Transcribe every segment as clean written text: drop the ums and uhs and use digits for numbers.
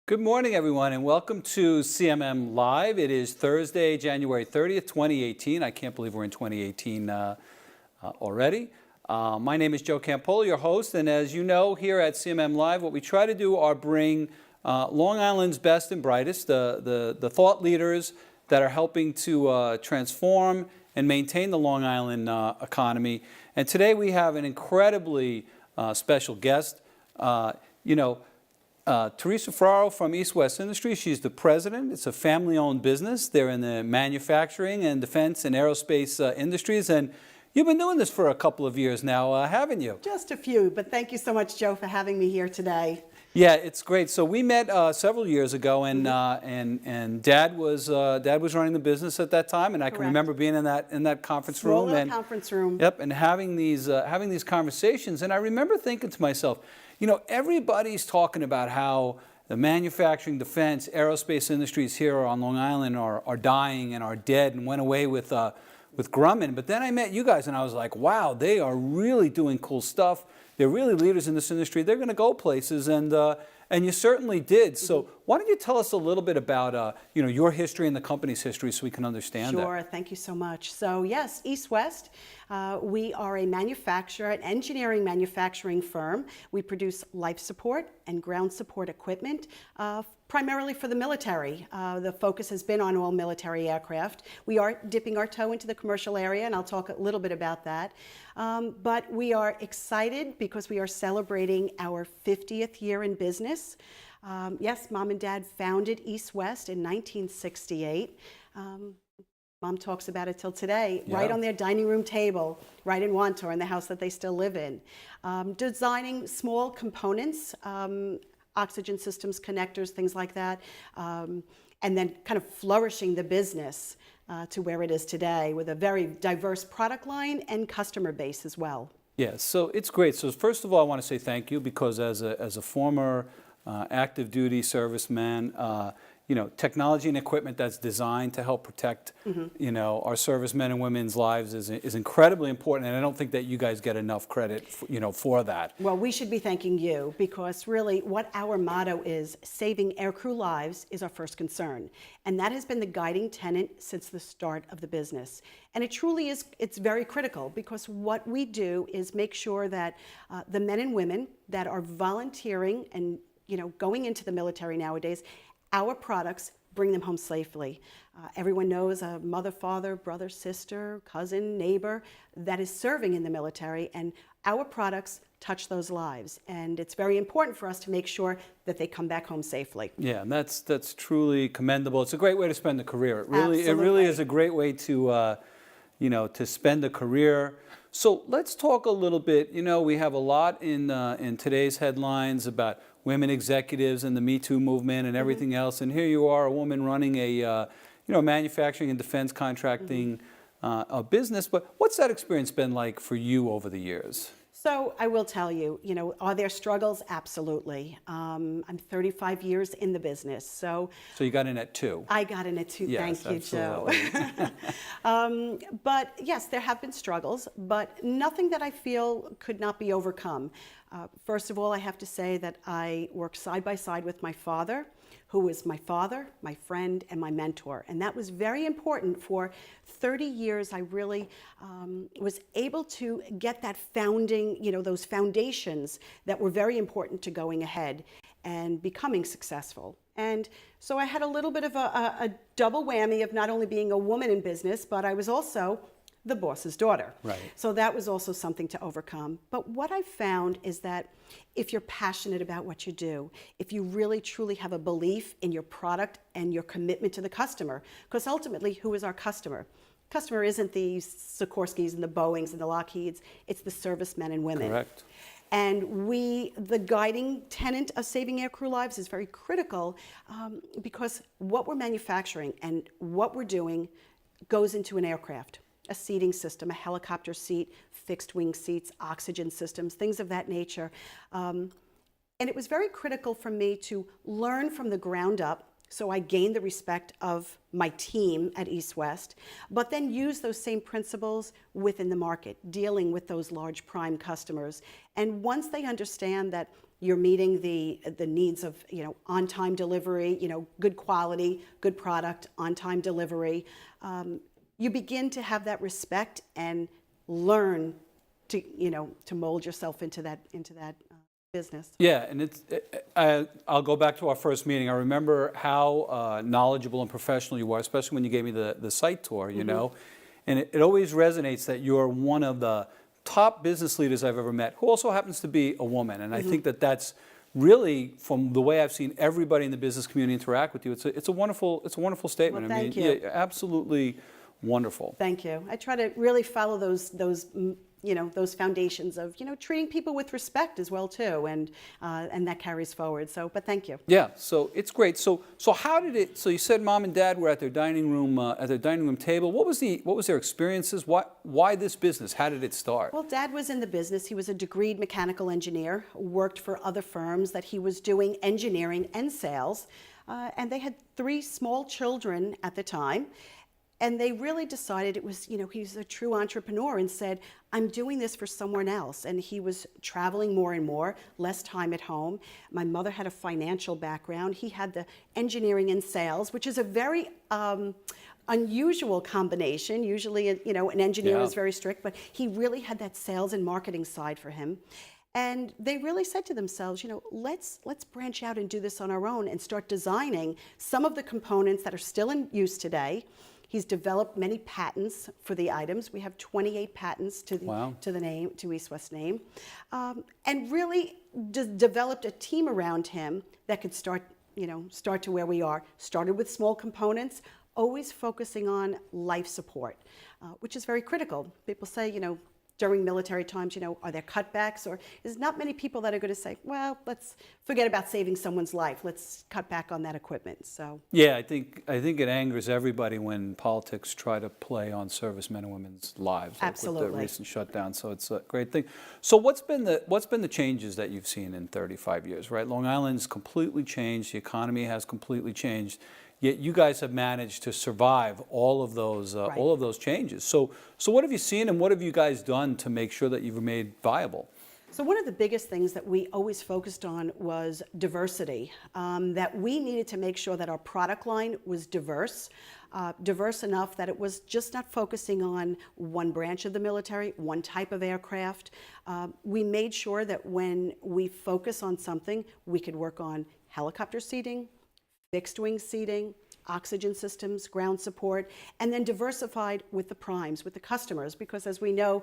Good morning, everyone, and welcome to CMM Live. It is Thursday, January 30th, 2018. I can't believe we're in 2018 already. My name is Joe Campolo, your host, and as you know, here at CMM Live, what we try to do are bring Long Island's best and brightest, the thought leaders that are helping to transform and maintain the Long Island economy. And today we have an incredibly special guest. Teresa Ferraro from EastWest Industries. She's the president. It's a family-owned business. They're in the manufacturing and defense and aerospace industries. And you've been doing this for a couple of years now, haven't you? Just a few, but thank you so much, Joe, for having me here today. Yeah, it's great. So we met several years ago, and Dad was running the business at that time, and I can remember being in that conference room. Small conference room. Yep, and having these conversations. And I remember thinking to myself, you know, everybody's talking about how the manufacturing, defense, aerospace industries here on Long Island are dying and are dead and went away with Grumman. But then I met you guys and I was like, wow, they are really doing cool stuff. They're really leaders in this industry. They're going to go places, and you certainly did. So why don't you tell us a little bit about your history and the company's history so we can understand that. Sure, thank you so much. So yes, EastWest, we are a manufacturer, an engineering manufacturing firm. We produce life support and ground support equipment, primarily for the military. The focus has been on all military aircraft. We are dipping our toe into the commercial area, and I'll talk a little bit about that. But we are excited because we are celebrating our 50th year in business. Yes, Mom and Dad founded EastWest in 1968. Mom talks about it till today, right on their dining room table, right in Wantor, in the house that they still live in. Designing small components, oxygen systems, connectors, things like that, and then kind of flourishing the business to where it is today with a very diverse product line and customer base as well. Yeah, so it's great. So first of all, I want to say thank you because as a former active duty serviceman, technology and equipment that's designed to help protect, our servicemen and women's lives is incredibly important, and I don't think that you guys get enough credit, for that. Well, we should be thanking you because really what our motto is, saving aircrew lives is our first concern, and that has been the guiding tenet since the start of the business. And it truly is, it's very critical because what we do is make sure that the men and women that are volunteering and going into the military nowadays, our products bring them home safely. Everyone knows a mother, father, brother, sister, cousin, neighbor that is serving in the military, and our products touch those lives. And it's very important for us to make sure that they come back home safely. Yeah, and that's truly commendable. It's a great way to spend a career. It really Absolutely. is a great way to to spend a career. So let's talk a little bit. We have a lot in today's headlines about women executives and the Me Too movement and everything else. And here you are, a woman running a manufacturing and defense contracting a business. But what's that experience been like for you over the years? So I will tell you, are there struggles? Absolutely. I'm 35 years in the business. So you got in at 2. I got in at 2. Yes, thank you, absolutely. Joe. But yes, there have been struggles, but nothing that I feel could not be overcome. First of all, I have to say that I worked side by side with my father, who was my father, my friend, and my mentor. And that was very important. For 30 years, I really was able to get that founding, those foundations that were very important to going ahead and becoming successful. And so I had a little bit of a double whammy of not only being a woman in business, but I was also the boss's daughter. Right. So that was also something to overcome. But what I found is that if you're passionate about what you do, if you really truly have a belief in your product and your commitment to the customer, because ultimately, who is our customer? Customer isn't the Sikorskis and the Boeings and the Lockheeds, it's the servicemen and women. Correct. And the guiding tenet of saving aircrew lives is very critical because what we're manufacturing and what we're doing goes into an aircraft. A seating system, a helicopter seat, fixed wing seats, oxygen systems, things of that nature. And it was very critical for me to learn from the ground up So I gained the respect of my team at EastWest, but then use those same principles within the market, dealing with those large prime customers. And once they understand that you're meeting the needs of, on-time delivery, good quality, good product, on-time delivery, you begin to have that respect and learn to, to mold yourself into that business. Yeah, and I'll go back to our first meeting. I remember how knowledgeable and professional you are, especially when you gave me the site tour, And it always resonates that you're one of the top business leaders I've ever met, who also happens to be a woman. And I think that's really, from the way I've seen everybody in the business community interact with you, it's a wonderful statement. Well, thank you. Yeah, absolutely wonderful. Thank you. I try to really follow those foundations of, treating people with respect as well too, and that carries forward. So, but thank you. Yeah, so it's great. So how did it? So you said mom and dad were at their dining room table. What was their experiences? Why this business? How did it start? Well, Dad was in the business. He was a degreed mechanical engineer. Worked for other firms that he was doing engineering and sales, and they had 3 small children at the time. And they really decided it was, he's a true entrepreneur, and said, I'm doing this for someone else. And he was traveling more and more, less time at home. My mother had a financial background. He had the engineering and sales, which is a very unusual combination. Usually, an engineer is very strict, but he really had that sales and marketing side for him. And they really said to themselves, let's branch out and do this on our own and start designing some of the components that are still in use today. He's developed many patents for the items. We have 28 patents to the name, to EastWest name, and really developed a team around him that could start to where we are. Started with small components, always focusing on life support, which is very critical. People say, during military times, are there cutbacks? Or there's not many people that are going to say, well, let's forget about saving someone's life. Let's cut back on that equipment. So yeah, I think it angers everybody when politics try to play on servicemen and women's lives. Absolutely. Like with the recent shutdown. So it's a great thing. So what's been the changes that you've seen in 35 years, right? Long Island's completely changed. The economy has completely changed. Yet you guys have managed to survive all of those changes. So what have you seen, and what have you guys done to make sure that you've remained viable? So one of the biggest things that we always focused on was diversity, that we needed to make sure that our product line was diverse enough that it was just not focusing on one branch of the military, one type of aircraft. We made sure that when we focus on something, we could work on helicopter seating, fixed wing seating, oxygen systems, ground support, and then diversified with the primes, with the customers, because as we know,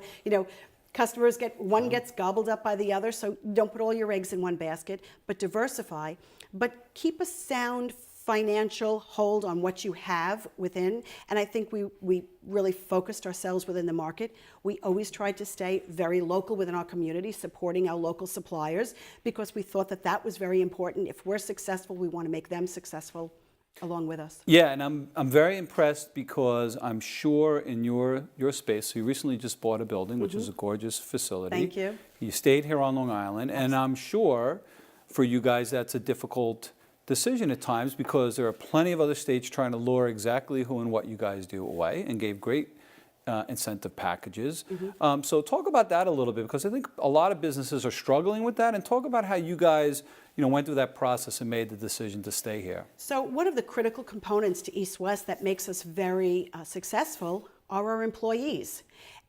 customers gets gobbled up by the other, so don't put all your eggs in one basket, but diversify, but keep a sound financial hold on what you have within. And I think we really focused ourselves within the market. We always tried to stay very local within our community, supporting our local suppliers, because we thought that was very important. If we're successful, we want to make them successful along with us. Yeah, and I'm very impressed, because I'm sure in your space, so you recently just bought a building, which is a gorgeous facility. Thank you. You stayed here on Long Island, and I'm sure for you guys that's a difficult decision at times, because there are plenty of other states trying to lure exactly who and what you guys do away, and gave great incentive packages. So talk about that a little bit, because I think a lot of businesses are struggling with that, and talk about how you guys went through that process and made the decision to stay here. So one of the critical components to EastWest that makes us very successful are our employees.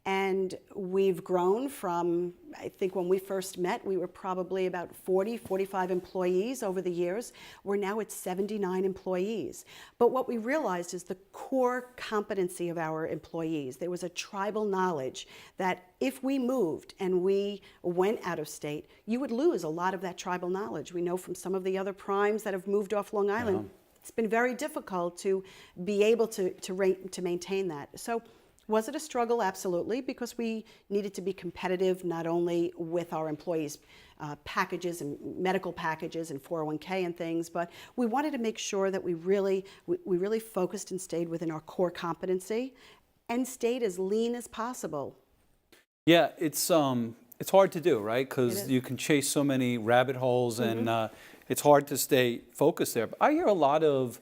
And we've grown from, I think when we first met, we were probably about 40, 45 employees over the years. We're now at 79 employees. But what we realized is the core competency of our employees. There was a tribal knowledge that if we moved and we went out of state, you would lose a lot of that tribal knowledge. We know from some of the other primes that have moved off Long Island, it's been very difficult to be able to maintain that. So was it a struggle? Absolutely, because we needed to be competitive not only with our employees' packages and medical packages and 401k and things, but we wanted to make sure that we really focused and stayed within our core competency and stayed as lean as possible. Yeah, it's hard to do, right? Because you can chase so many rabbit holes, and it's hard to stay focused there. But I hear a lot of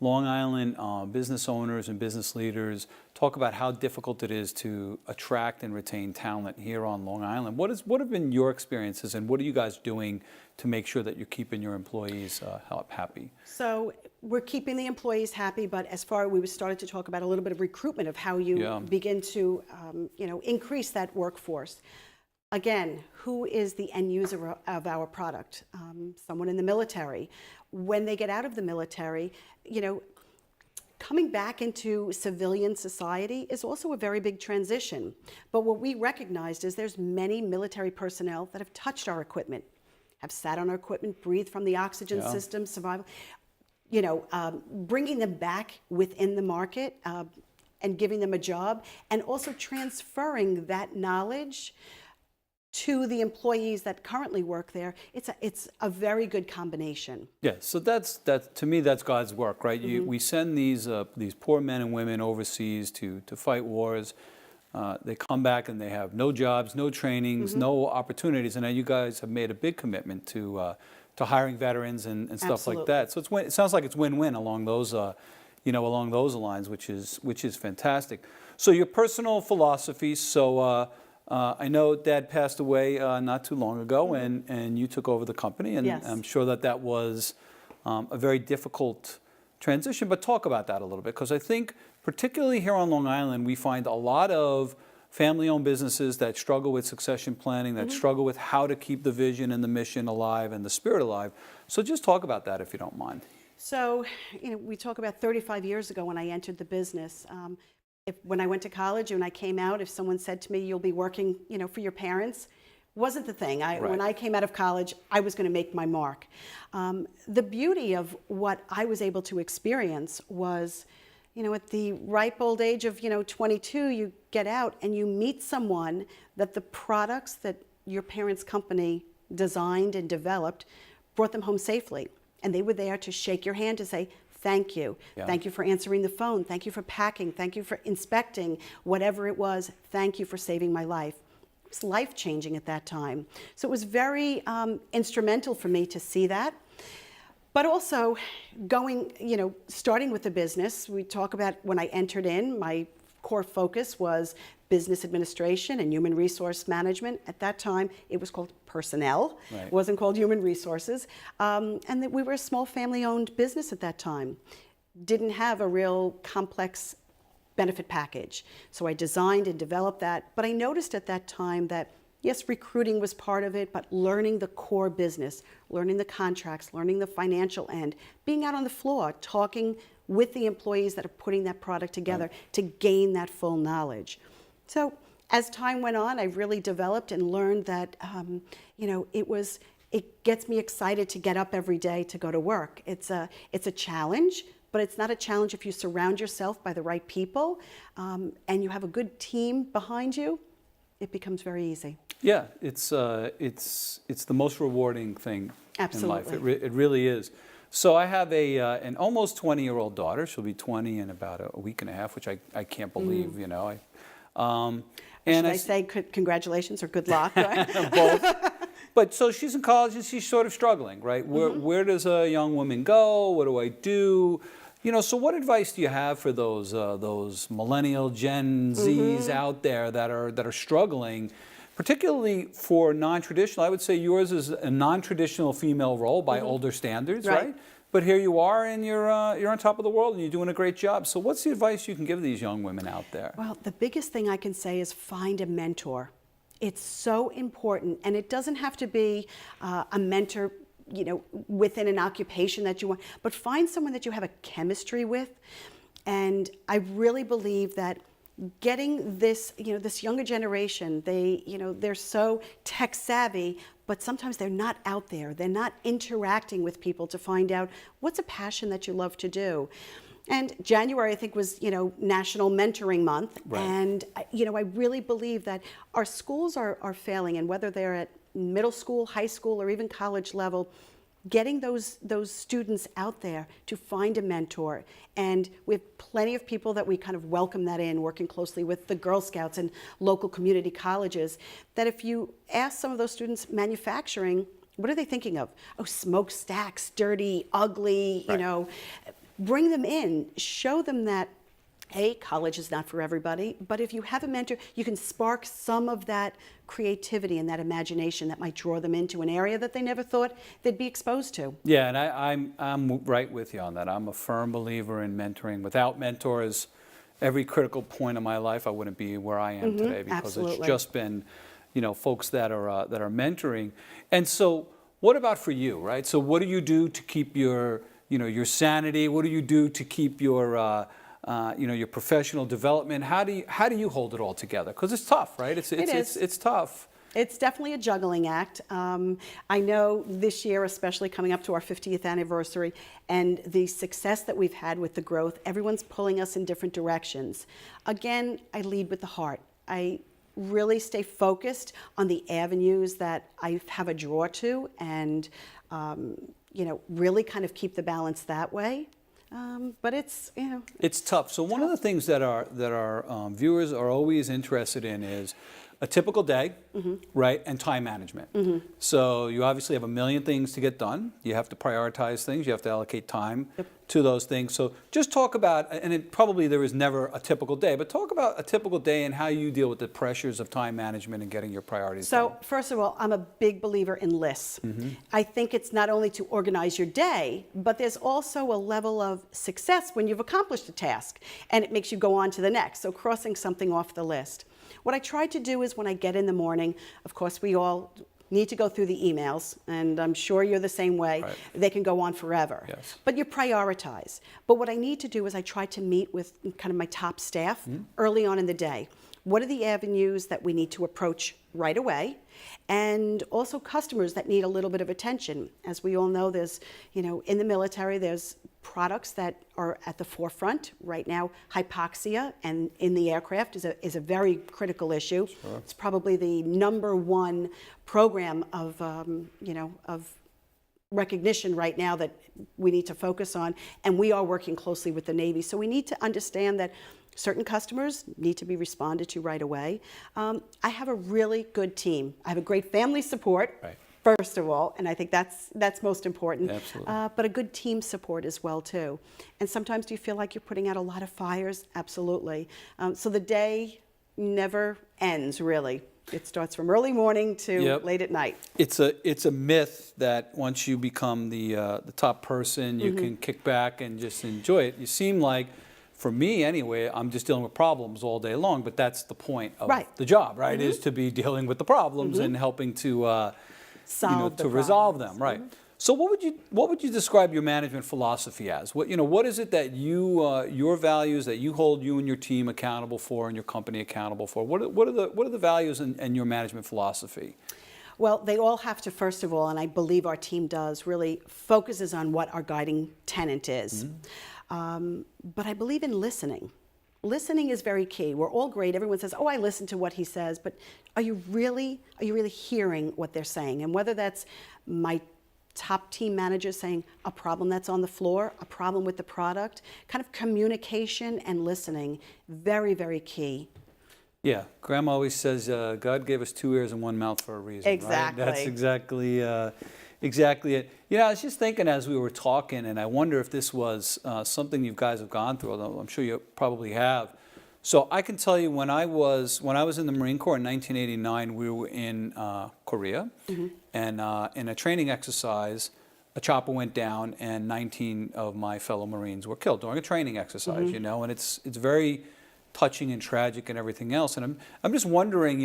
Long Island business owners and business leaders talk about how difficult it is to attract and retain talent here on Long Island. What have been your experiences, and what are you guys doing to make sure that you're keeping your employees happy? So we're keeping the employees happy, but as far we started to talk about a little bit of recruitment of how you begin to increase that workforce. Again, who is the end user of our product? Someone in the military. When they get out of the military, coming back into civilian society is also a very big transition. But what we recognized is there's many military personnel that have touched our equipment, have sat on our equipment, breathed from the oxygen system, survival. Bringing them back within the market and giving them a job, and also transferring that knowledge to the employees that currently work there. It's a very good combination. Yeah, so that's to me, that's God's work, right? We send these poor men and women overseas to fight wars. They come back and they have no jobs, no trainings, no opportunities. And now you guys have made a big commitment to hiring veterans and stuff like that. So it sounds like it's win-win along those along those lines, which is fantastic. So your personal philosophy. So I know Dad passed away not too long ago, and you took over the company, and I'm sure that was a very difficult transition. But talk about that a little bit, because I think particularly here on Long Island, we find a lot of family-owned businesses that struggle with succession planning, that struggle with how to keep the vision and the mission alive and the spirit alive. So just talk about that if you don't mind. So, we talk about 35 years ago when I entered the business. When I went to college and I came out, if someone said to me, you'll be working, for your parents, wasn't the thing. When I came out of college, I was going to make my mark. The beauty of what I was able to experience was, at the ripe old age of, 22, you get out and you meet someone that the products that your parents' company designed and developed brought them home safely. And they were there to shake your hand to say, thank you. Yeah. Thank you for answering the phone. Thank you for packing. Thank you for inspecting, whatever it was. Thank you for saving my life. It was life-changing at that time. So it was very instrumental for me to see that. But also starting with the business, we talk about when I entered in, my core focus was business administration and human resource management. At that time, it was called personnel. Right. It wasn't called human resources. And that we were a small family-owned business at that time. Didn't have a real complex benefit package. So I designed and developed that. But I noticed at that time that, yes, recruiting was part of it, but learning the core business, learning the contracts, learning the financial end, being out on the floor, talking with the employees that are putting that product together to gain that full knowledge. So as time went on, I really developed and learned that, it gets me excited to get up every day to go to work. It's a challenge, but it's not a challenge if you surround yourself by the right people and you have a good team behind you. It becomes very easy. Yeah, it's the most rewarding thing in life. It really is. So I have an almost 20-year-old daughter. She'll be 20 in about a week and a half, which I can't believe, And should I say congratulations or good luck? Right? Both. But so she's in college and she's sort of struggling, right? Where does a young woman go? What do I do? So what advice do you have for those millennial Gen Zs out there that are struggling, particularly for non-traditional? I would say yours is a non-traditional female role by older standards, right? But here you are, and you're on top of the world, and you're doing a great job. So what's the advice you can give these young women out there? Well, the biggest thing I can say is find a mentor. It's so important, and it doesn't have to be a mentor, within an occupation that you want, but find someone that you have a chemistry with. And I really believe that getting this, this younger generation, they're so tech savvy, but sometimes they're not out there. They're not interacting with people to find out what's a passion that you love to do. And January, I think, was, National Mentoring Month. Right. And, I really believe that our schools are failing, and whether they're at middle school, high school, or even college level, getting those students out there to find a mentor. And we have plenty of people that we kind of welcome that in, working closely with the Girl Scouts and local community colleges, that if you ask some of those students manufacturing, What are they thinking of? Oh, smokestacks, dirty, ugly, Right. you know. Bring them in, show them that, college is not for everybody, but if you have a mentor, you can spark some of that creativity and that imagination that might draw them into an area that they never thought they'd be exposed to. Yeah, and I'm right with you on that. I'm a firm believer in mentoring. Without mentors, every critical point of my life, I wouldn't be where I am today, because absolutely. it's just been, folks that are mentoring. And so, what about for you, right? So, what do you do to keep your sanity? What do you do to keep your your professional development? How do you hold it all together? Because it's tough, right? It's tough. It's definitely a juggling act. I know this year, especially coming up to our 50th anniversary, and the success that we've had with the growth, everyone's pulling us in different directions. Again, I lead with the heart. I really stay focused on the avenues that I have a draw to, and really kind of keep the balance that way. But it's tough. So one of the things that our viewers are always interested in is a typical day, right, and time management. So you obviously have a million things to get done. You have to prioritize things. You have to allocate time to those things. So just talk about, and probably there is never a typical day, but talk about a typical day and how you deal with the pressures of time management and getting your priorities done. So first of all, I'm a big believer in lists. I think it's not only to organize your day, but there's also a level of success when you've accomplished a task, and it makes you go on to the next. So crossing something off the list. What I try to do is when I get in the morning, of course, we all need to go through the emails, and I'm sure you're the same way. Right. They can go on forever. Yes. But you prioritize. But what I need to do is I try to meet with kind of my top staff early on in the day. What are the avenues that we need to approach right away? And also customers that need a little bit of attention. As we all know, there's, in the military, there's products that are at the forefront. Right now, hypoxia and in the aircraft is a very critical issue. Sure. It's probably the #1 program of recognition right now that we need to focus on, and we are working closely with the Navy. So we need to understand that certain customers need to be responded to right away. I have a really good team. I have a great family support. Right. First of all, and I think that's most important. Absolutely. But a good team support as well too. And sometimes do you feel like you're putting out a lot of fires? Absolutely. So the day never ends, really. It starts from early morning to late at night. It's a myth that once you become the top person, you can kick back and just enjoy it. You seem like, for me anyway, I'm just dealing with problems all day long, but that's the point of the job, right? Is to be dealing with the problems and helping to resolve them, right? So what would you describe your management philosophy as? What is it that your values that you hold you and your team accountable for and your company accountable for? What are the values and your management philosophy? Well, they all have to, first of all, and I believe our team does, really focuses on what our guiding tenet is. But I believe in listening. Listening is very key. We're all great. Everyone says, "Oh, I listen to what he says," but are you really hearing what they're saying? And whether that's my top team manager saying a problem that's on the floor, a problem with the product, kind of communication and listening, very, very key. Yeah, Grandma always says, God gave us 2 ears and 1 mouth for a reason. Exactly. Right? That's exactly it. I was just thinking as we were talking, and I wonder if this was something you guys have gone through, although I'm sure you probably have. So I can tell you when I was in the Marine Corps in 1989, we were in Korea, and in a training exercise, a chopper went down, and 19 of my fellow Marines were killed during a training exercise. And it's very touching and tragic and everything else. And I'm just wondering,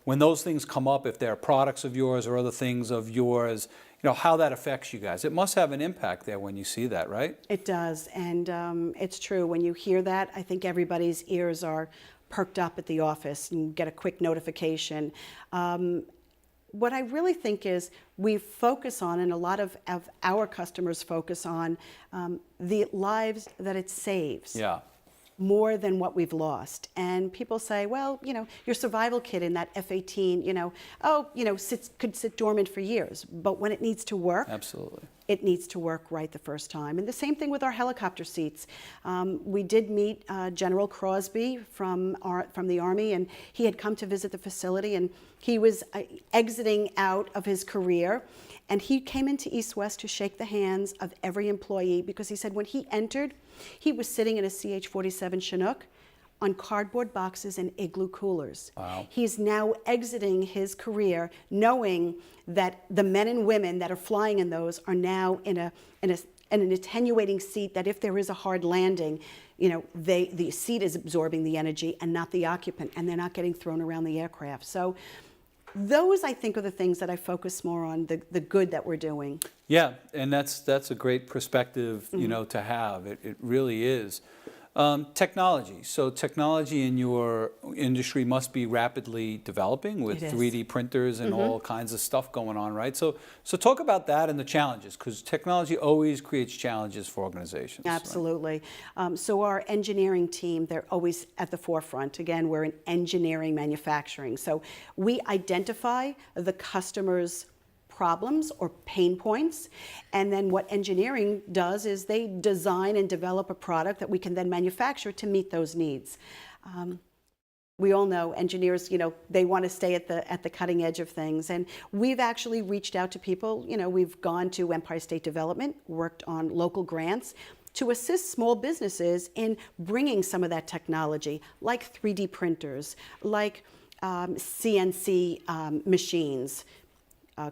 when those things come up, if they're products of yours or other things of yours, how that affects you guys. It must have an impact there when you see that, right? It does, and it's true. When you hear that, I think everybody's ears are perked up at the office and get a quick notification. What I really think is we focus on, and a lot of our customers focus on, the lives that it saves. Yeah. more than what we've lost. And people say, well, your survival kit in that F-18, could sit dormant for years. But when it needs to work, absolutely, it needs to work right the first time. And the same thing with our helicopter seats. We did meet General Crosby from the Army, and he had come to visit the facility, and he was exiting out of his career. And he came into EastWest to shake the hands of every employee, because he said when he entered, he was sitting in a CH-47 Chinook on cardboard boxes and igloo coolers. Wow. He's now exiting his career knowing that the men and women that are flying in those are now in an attenuating seat, that if there is a hard landing, the seat is absorbing the energy and not the occupant, and they're not getting thrown around the aircraft. So those, I think, are the things that I focus more on, the good that we're doing. Yeah, and that's a great perspective, to have. It really is. Technology. So technology in your industry must be rapidly developing with 3D printers and all kinds of stuff going on, right? So talk about that and the challenges, because technology always creates challenges for organizations. Absolutely. Right? So our engineering team, they're always at the forefront. Again, we're in engineering manufacturing. So we identify the customer's problems or pain points, and then what engineering does is they design and develop a product that we can then manufacture to meet those needs. We all know engineers, they want to stay at the cutting edge of things, and we've actually reached out to people. We've gone to Empire State Development, worked on local grants to assist small businesses in bringing some of that technology, like 3D printers, like CNC machines,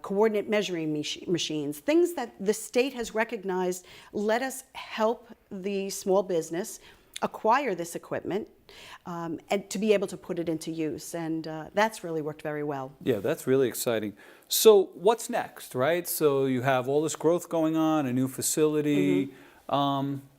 coordinate measuring machines, things that the state has recognized. Let us help the small business acquire this equipment and to be able to put it into use. And that's really worked very well. Yeah, that's really exciting. So what's next, right? So you have all this growth going on, a new facility.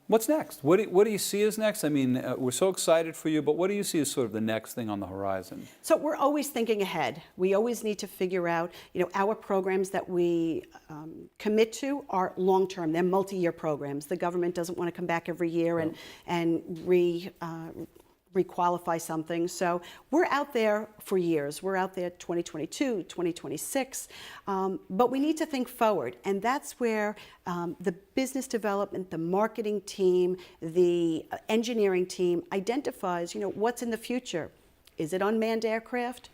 What's next? What do you see as next? I mean, we're so excited for you, but what do you see as sort of the next thing on the horizon? So we're always thinking ahead. We always need to figure out, our programs that we commit to are long-term. They're multi-year programs. The government doesn't want to come back every year and requalify something. So we're out there for years. We're out there 2022, 2026, but we need to think forward. And that's where the business development, the marketing team, the engineering team identifies, what's in the future. Is it unmanned aircraft?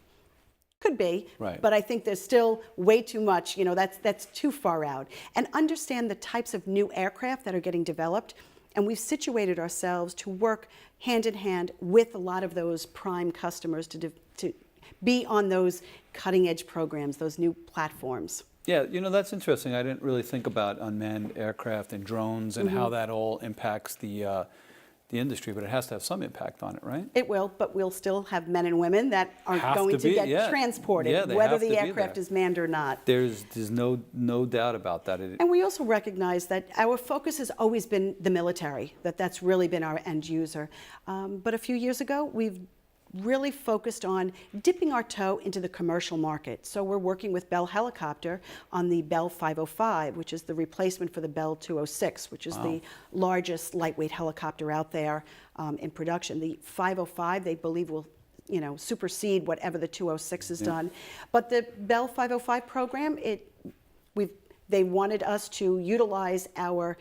Could be, right. But I think there's still way too much, that's too far out. And understand the types of new aircraft that are getting developed. And we've situated ourselves to work hand in hand with a lot of those prime customers to be on those cutting edge programs, those new platforms. Yeah, that's interesting. I didn't really think about unmanned aircraft and drones and how that all impacts the industry, but it has to have some impact on it, right? It will, but we'll still have men and women that are going to get transported, whether the aircraft is manned or not. There's no doubt about that. And we also recognize that our focus has always been the military, that's really been our end user. But a few years ago, we've really focused on dipping our toe into the commercial market. So we're working with Bell Helicopter on the Bell 505, which is the replacement for the Bell 206, which is the largest lightweight helicopter out there in production. The 505, they believe, will supersede whatever the 206 has done. But the Bell 505 program, they wanted us to utilize our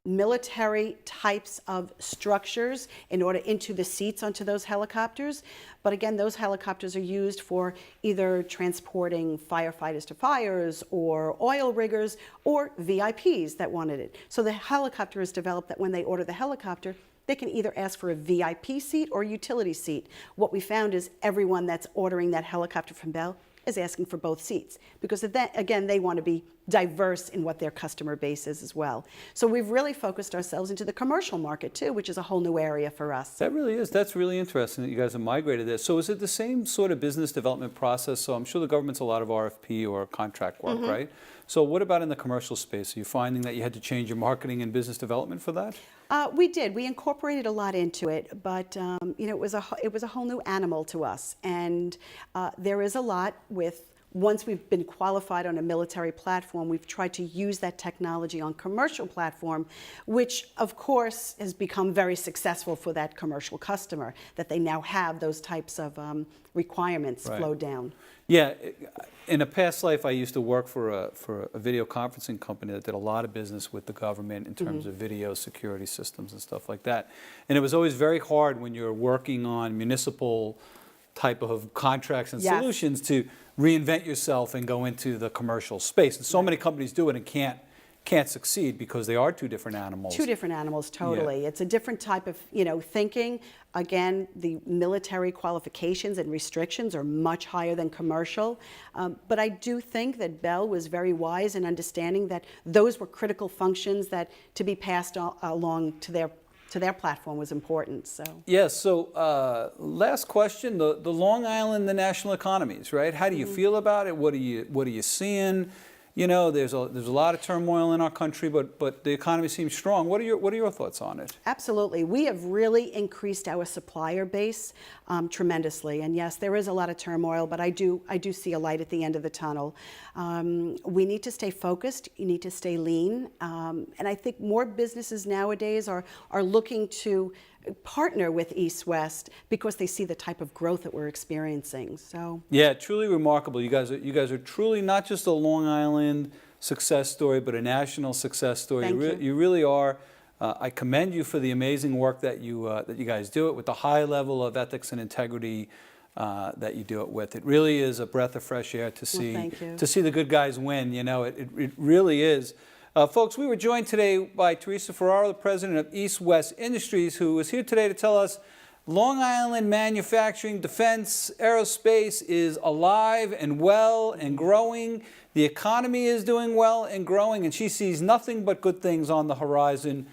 military types of structures in order into the seats onto those helicopters. But again, those helicopters are used for either transporting firefighters to fires or oil riggers or VIPs that wanted it. So the helicopter is developed that when they order the helicopter, they can either ask for a VIP seat or a utility seat. What we found is everyone that's ordering that helicopter from Bell is asking for both seats, because again, they want to be diverse in what their customer base is as well. So we've really focused ourselves into the commercial market too, which is a whole new area for us. That really is. That's really interesting that you guys have migrated this. So is it the same sort of business development process? So I'm sure the government's a lot of RFP or contract work, right? So what about in the commercial space? Are you finding that you had to change your marketing and business development for that? We did. We incorporated a lot into it, but it was a whole new animal to us. And there is a lot with once we've been qualified on a military platform, we've tried to use that technology on commercial platform, which of course has become very successful for that commercial customer, that they now have those types of requirements flow down. Yeah, in a past life I used to work for a video conferencing company that did a lot of business with the government in terms of video security systems and stuff like that. And it was always very hard when you're working on municipal type of contracts and solutions to reinvent yourself and go into the commercial space. And so many companies do it and can't succeed because they are two different animals. Two different animals, totally. Yeah. It's a different type of, thinking. Again, the military qualifications and restrictions are much higher than commercial. But I do think that Bell was very wise in understanding that those were critical functions that to be passed along to their platform was important. So yes. So last question: the Long Island, the national economies, right? How do you feel about it? What are you seeing? There's a lot of turmoil in our country, but the economy seems strong. What are your thoughts on it? Absolutely, we have really increased our supplier base tremendously. And yes, there is a lot of turmoil, but I do see a light at the end of the tunnel. We need to stay focused. You need to stay lean, and I think more businesses nowadays are looking to partner with EastWest because they see the type of growth that we're experiencing. So yeah, truly remarkable. You guys are truly not just a Long Island success story, but a national success story. You really are. I commend you for the amazing work that you guys do it with the high level of ethics and integrity that you do it with. It really is a breath of fresh air to see the good guys win. It really is. Folks, we were joined today by Teresa Ferraro, the president of EastWest Industries, who is here today to tell us Long Island manufacturing, defense, aerospace is alive and well and growing. The economy is doing well and growing, and she sees nothing but good things on the horizon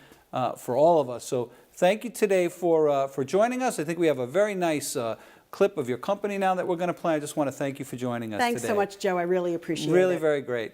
for all of us. So thank you today for joining us. I think we have a very nice clip of your company now that we're going to play. I just want to thank you for joining us today. Thanks so much, Joe. I really appreciate it. Really very great.